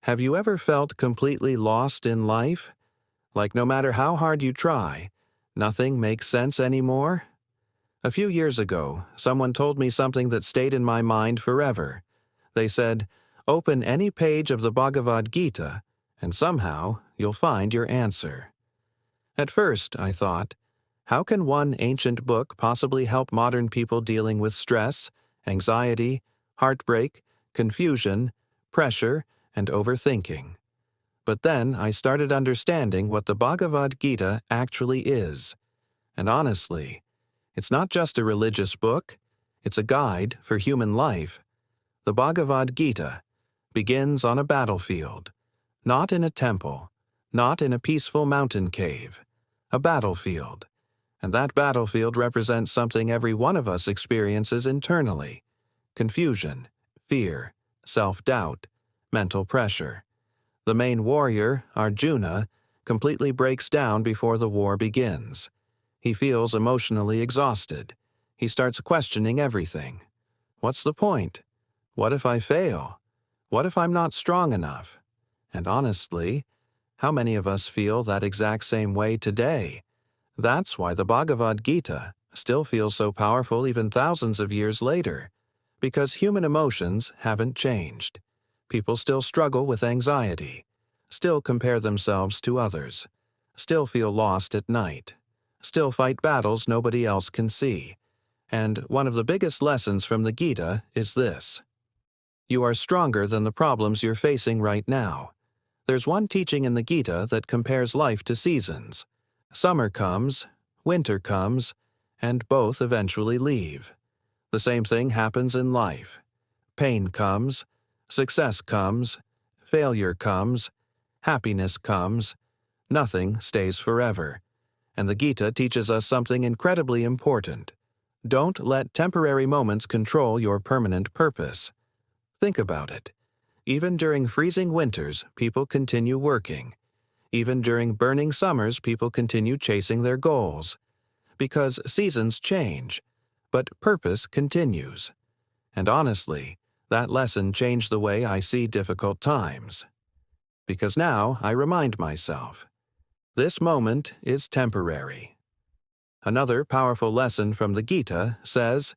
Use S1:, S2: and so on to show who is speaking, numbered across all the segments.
S1: Have you ever felt completely lost in life? Like no matter how hard you try, nothing makes sense anymore? A few years ago, someone told me something that stayed in my mind forever. They said, "Open any page of the Bhagavad Gita, and somehow you'll find your answer." At first, I thought, how can one ancient book possibly help modern people dealing with stress, anxiety, heartbreak, confusion, pressure, and overthinking? But then I started understanding what the Bhagavad Gita actually is. And honestly, it's not just a religious book, it's a guide for human life. The Bhagavad Gita begins on a battlefield, not in a temple, not in a peaceful mountain cave, a battlefield. And that battlefield represents something every one of us experiences internally: confusion, fear, self-doubt, mental pressure. The main warrior, Arjuna, completely breaks down before the war begins. He feels emotionally exhausted. He starts questioning everything. What's the point? What if I fail? What if I'm not strong enough? And honestly, how many of us feel that exact same way today? That's why the Bhagavad Gita still feels so powerful even thousands of years later, because human emotions haven't changed. People still struggle with anxiety, still compare themselves to others, still feel lost at night, still fight battles nobody else can see. And one of the biggest lessons from the Gita is this: you are stronger than the problems you're facing right now. There's one teaching in the Gita that compares life to seasons. Summer comes, winter comes, and both eventually leave. The same thing happens in life. Pain comes, success comes, failure comes, happiness comes. Nothing stays forever. And the Gita teaches us something incredibly important. Don't let temporary moments control your permanent purpose. Think about it. Even during freezing winters, people continue working. Even during burning summers, people continue chasing their goals. Because seasons change, but purpose continues. And honestly, that lesson changed the way I see difficult times. Because now I remind myself, this moment is temporary. Another powerful lesson from the Gita says,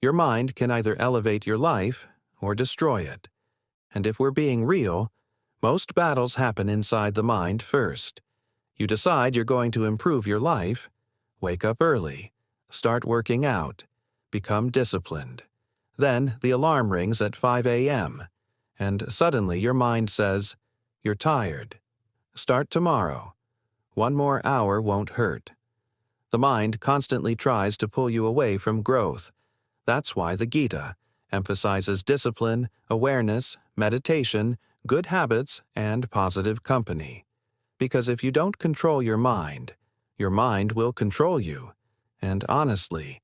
S1: your mind can either elevate your life or destroy it. And if we're being real, most battles happen inside the mind first. You decide you're going to improve your life, wake up early, start working out, become disciplined. Then the alarm rings at 5 a.m., and suddenly your mind says, you're tired. Start tomorrow. One more hour won't hurt. The mind constantly tries to pull you away from growth. That's why the Gita emphasizes discipline, awareness, meditation, good habits, and positive company. Because if you don't control your mind will control you. And honestly,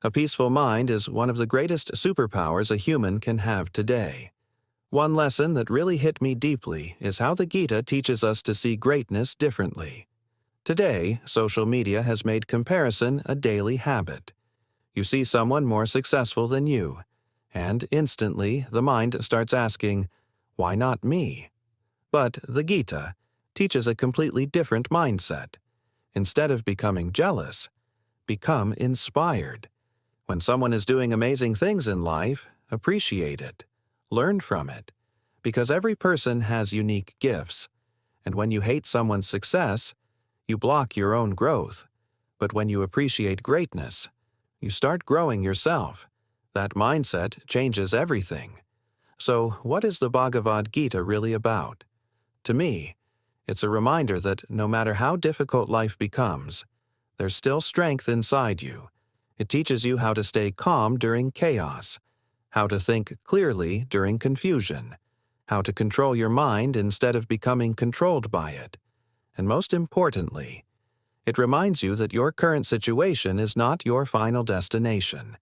S1: a peaceful mind is one of the greatest superpowers a human can have today. One lesson that really hit me deeply is how the Gita teaches us to see greatness differently. Today, social media has made comparison a daily habit. You see someone more successful than you, and instantly the mind starts asking, why not me? But the Gita teaches a completely different mindset. Instead of becoming jealous, become inspired. When someone is doing amazing things in life, appreciate it. Learn from it. Because every person has unique gifts. And when you hate someone's success, you block your own growth. But when you appreciate greatness, you start growing yourself. That mindset changes everything. So, what is the Bhagavad Gita really about? To me, it's a reminder that no matter how difficult life becomes, there's still strength inside you. It teaches you how to stay calm during chaos, how to think clearly during confusion, how to control your mind instead of becoming controlled by it. And most importantly, it reminds you that your current situation is not your final destination.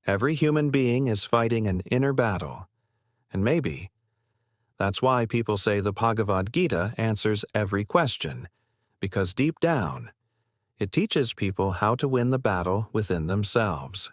S1: Every human being is fighting an inner battle. And maybe that's why people say the Bhagavad Gita answers every question, because deep down, it teaches people how to win the battle within themselves.